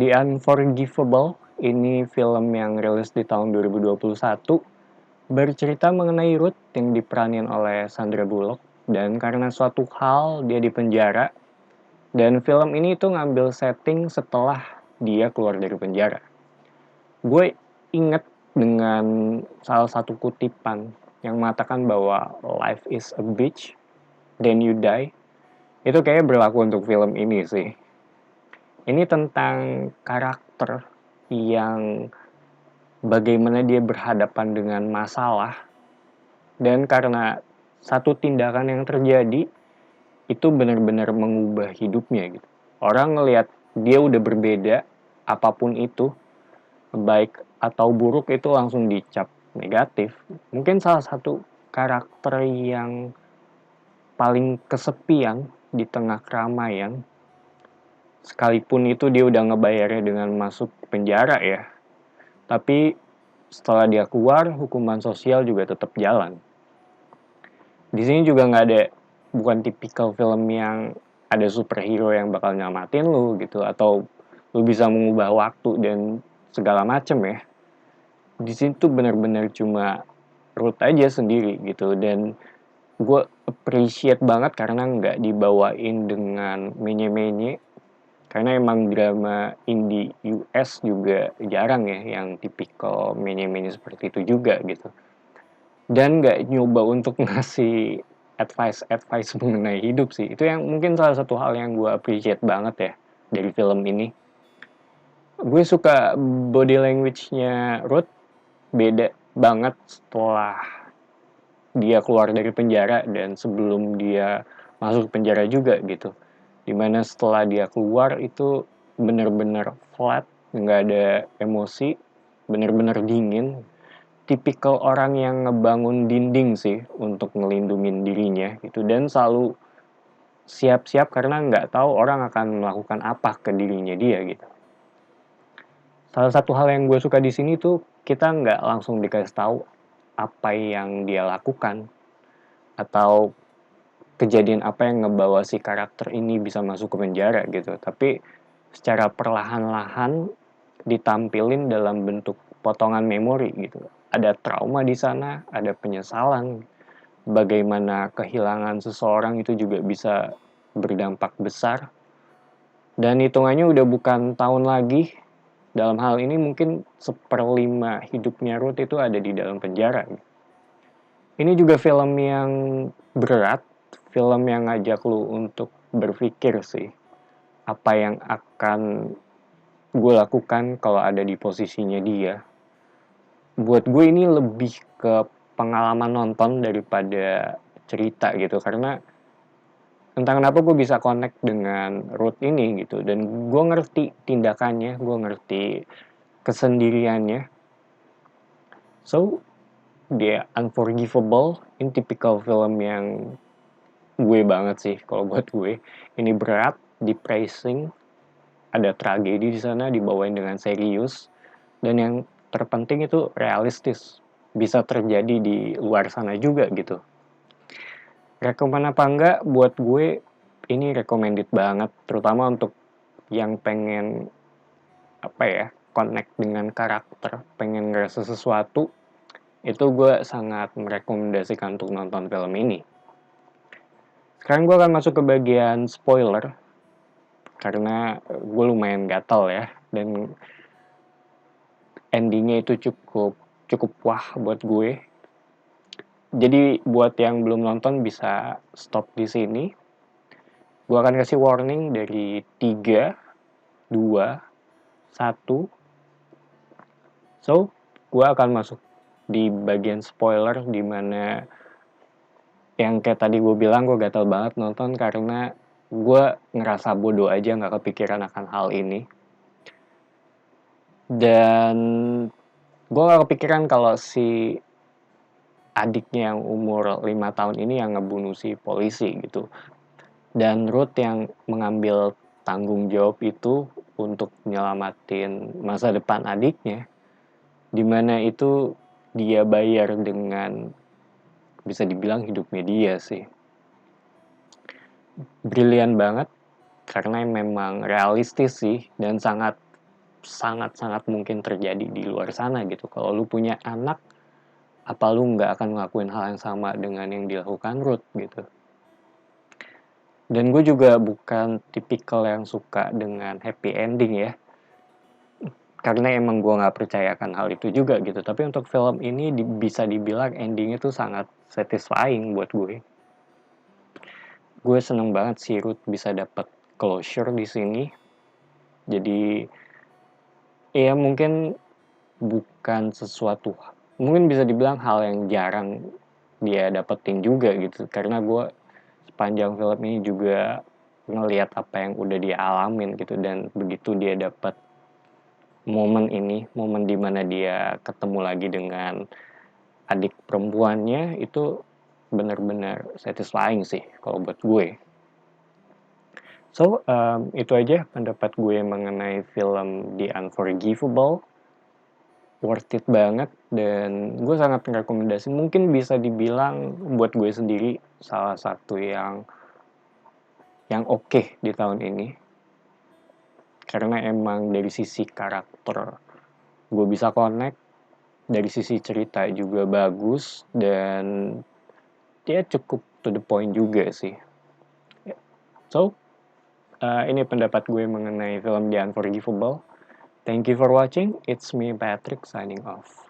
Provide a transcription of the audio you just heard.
The Unforgivable, ini film yang rilis di tahun 2021, bercerita mengenai Ruth yang diperanin oleh Sandra Bullock, dan karena suatu hal dia dipenjara, dan film ini tuh ngambil setting setelah dia keluar dari penjara. Gue inget dengan salah satu kutipan yang mengatakan bahwa life is a bitch, then you die. Itu kayaknya berlaku untuk film ini sih. Ini tentang karakter yang bagaimana dia berhadapan dengan masalah, dan karena satu tindakan yang terjadi itu benar-benar mengubah hidupnya gitu. Orang ngelihat dia udah berbeda, apapun itu, baik atau buruk, itu langsung dicap negatif. Mungkin salah satu karakter yang paling kesepian di tengah keramaian, sekalipun itu dia udah ngebayarnya dengan masuk penjara ya. Tapi setelah dia keluar, hukuman sosial juga tetap jalan. Di sini juga nggak ada, bukan tipikal film yang ada superhero yang bakal nyamatin lu gitu, atau lu bisa mengubah waktu dan segala macem ya. Di sini tuh benar-benar cuma Ruth aja sendiri gitu, dan gue appreciate banget karena nggak dibawain dengan menye-menye, karena emang drama indie US juga jarang ya yang tipikal menye-menye seperti itu juga gitu. Dan nggak nyoba untuk ngasih advice mengenai hidup sih. Itu yang mungkin salah satu hal yang gue appreciate banget ya dari film ini. Gue suka body language-nya Ruth, beda banget setelah dia keluar dari penjara dan sebelum dia masuk penjara juga gitu. Dimana setelah dia keluar itu bener-bener flat, nggak ada emosi, bener-bener dingin. Tipikal orang yang ngebangun dinding sih untuk ngelindungin dirinya gitu, dan selalu siap-siap karena nggak tahu orang akan melakukan apa ke dirinya dia gitu. Salah satu hal yang gue suka di sini tuh kita nggak langsung dikasih tahu apa yang dia lakukan atau kejadian apa yang ngebawa si karakter ini bisa masuk ke penjara gitu, tapi secara perlahan-lahan ditampilin dalam bentuk potongan memori gitu. Ada trauma di sana, ada penyesalan, bagaimana kehilangan seseorang itu juga bisa berdampak besar. Dan hitungannya udah bukan tahun lagi, dalam hal ini mungkin 1/5 hidupnya Ruth itu ada di dalam penjara. Ini juga film yang berat, film yang ngajak lu untuk berpikir sih, apa yang akan gue lakukan kalau ada di posisinya dia. Buat gue ini lebih ke pengalaman nonton daripada cerita gitu, karena entah kenapa gue bisa connect dengan Ruth ini gitu, dan gue ngerti tindakannya, gue ngerti kesendiriannya. So, dia Unforgivable, ini tipikal film yang gue banget sih kalau buat gue. Ini berat, depressing, ada tragedi di sana dibawain dengan serius, dan yang terpenting itu realistis, bisa terjadi di luar sana juga gitu. Rekomen apa enggak, buat gue ini recommended banget, terutama untuk yang pengen apa ya, connect dengan karakter, pengen ngerasa sesuatu, itu gue sangat merekomendasikan untuk nonton film ini. Sekarang gue akan masuk ke bagian spoiler, karena gue lumayan gatal ya, dan endingnya itu cukup wah buat gue. Jadi buat yang belum nonton bisa stop di sini. Gue akan kasih warning dari 3, 2, 1. So, gue akan masuk di bagian spoiler, dimana yang kayak tadi gue bilang, gue gatal banget nonton karena gue ngerasa bodoh aja, gak kepikiran akan hal ini. Dan gue gak kepikiran kalau si adiknya yang umur 5 tahun ini yang ngebunuh si polisi gitu. Dan Ruth yang mengambil tanggung jawab itu untuk nyelamatin masa depan adiknya, dimana itu dia bayar dengan bisa dibilang hidupnya dia sih. Brilian banget karena memang realistis sih, dan sangat sangat-sangat mungkin terjadi di luar sana gitu. Kalau lu punya anak, apa lu nggak akan ngelakuin hal yang sama dengan yang dilakukan Ruth gitu. Dan gue juga bukan tipikal yang suka dengan happy ending ya, karena emang gue nggak percayakan hal itu juga gitu. Tapi untuk film ini bisa dibilang endingnya tuh sangat satisfying buat gue. Gue seneng banget si Ruth bisa dapat closure di sini. Jadi ya mungkin bukan sesuatu, mungkin bisa dibilang hal yang jarang dia dapetin juga gitu. Karena gue sepanjang film ini juga ngelihat apa yang udah dia alamin gitu, dan begitu dia dapat momen ini, momen dimana dia ketemu lagi dengan adik perempuannya, itu benar-benar satisfying sih kalau buat gue. So, itu aja pendapat gue mengenai film The Unforgivable. Worth it banget, dan gue sangat merekomendasi. Mungkin bisa dibilang buat gue sendiri salah satu yang oke di tahun ini. Karena emang dari sisi karakter gue bisa connect, dari sisi cerita juga bagus, dan dia cukup to the point juga sih. So, ini pendapat gue mengenai film The Unforgivable. Thank you for watching. It's me, Patrick, signing off.